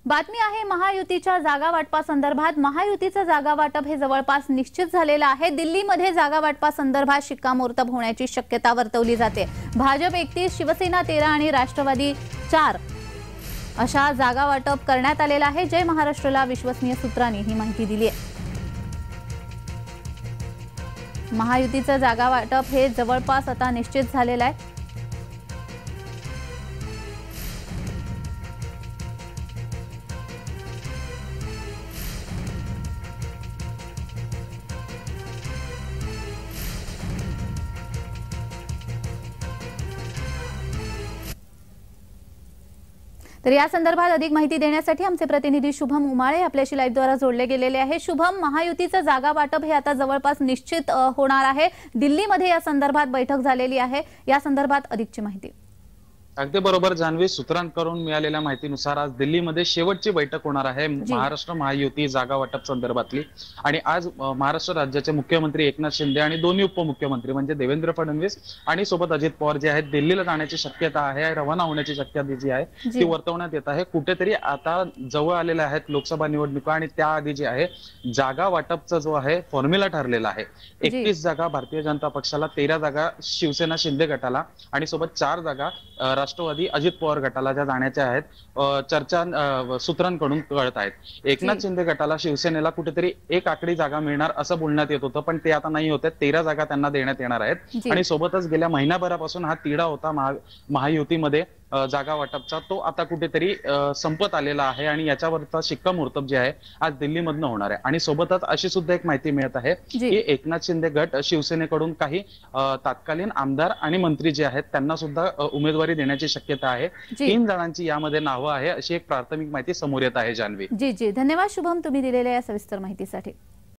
बातमी आहे महायुतीच्या जागा वाटपासंदर्भात। महायुतीचं जागा वाटप हे जवळपास निश्चित झालेलं आहे। दिल्लीमध्ये जागा वाटपासंदर्भात शिक्कामोर्तब होण्याची शक्यता वर्तवली जाते। भाजप 31, शिवसेना 13 आणि राष्ट्रवादी 4 अशा जागा वाटप करण्यात आलेला आहे। जय महाराष्ट्रला विश्वसनीय सूत्रांनी ही माहिती दिली आहे। महायुतीचं जागा वाटप हे जवळपास आता निश्चित झालेलं आहे। तर या संदर्भात अधिक माहिती देण्यासाठी आमचे प्रतिनिधी शुभम उमाळे आपल्याशी लाईव्ह द्वारा जोडले गेलेले आहे। शुभम, महायुतीचं जागा वाटप हे आता जवळपास निश्चित होणार आहे। दिल्लीमध्ये या संदर्भात बैठक झालेली आहे। या संदर्भात अधिकची माहिती। अगदी बरोबर जान्हवी, सूत्रांकडून मिळालेल्या माहितीनुसार आज दिल्लीमध्ये शेवटची बैठक होणार आहे महाराष्ट्र महायुती जागा वाटप संदर्भातली। आणि आज महाराष्ट्र राज्याचे मुख्यमंत्री एकनाथ शिंदे आणि दोन्ही उपमुख्यमंत्री म्हणजे देवेंद्र फडणवीस आणि सोबत अजित पवार जे आहेत दिल्लीला जाण्याची शक्यता आहे, रवाना होण्याची शक्यता जी आहे ती वर्तवण्यात येत आहे। कुठेतरी आता जवळ आलेल्या आहेत लोकसभा निवडणुका आणि त्याआधी जे आहे जागा वाटपचा जो आहे फॉर्म्युला ठरलेला आहे। 31 जागा भारतीय जनता पक्षाला, 13 जागा शिवसेना शिंदे गटाला आणि सोबत 4 जागा राष्ट्रवादी अजित पवार गटाला ज्या जाण्याच्या आहेत चर्चा सूत्रांकडून कळत आहेत। एकनाथ शिंदे गटाला, शिवसेनेला कुठेतरी एक आकडी जागा मिळणार असं बोलण्यात येत होतं, पण ते आता नाही होत आहे। 13 जागा त्यांना देण्यात येणार आहेत आणि सोबतच गेल्या महिनाभरापासून हा तिढा होता महायुतीमध्ये जागा वाटपचा, तो आता कुठेतरी संपत आलेला आहे आणि याच्यावरचा शिक्कामोर्तब जे आहे आज दिल्लीमधनं होणार आहे। आणि सोबतच अशी सुद्धा एक माहिती मिळत आहे की एकनाथ शिंदे गट शिवसेनेकडून काही तात्कालीन आमदार आणि मंत्री जे आहेत त्यांना सुद्धा उमेदवारी देण्याची शक्यता आहे। 3 जणांची यामध्ये नावं आहे अशी एक प्राथमिक माहिती समोर येत आहे जान्हवी। जी धन्यवाद शुभम, तुम्ही दिलेल्या या सविस्तर माहितीसाठी।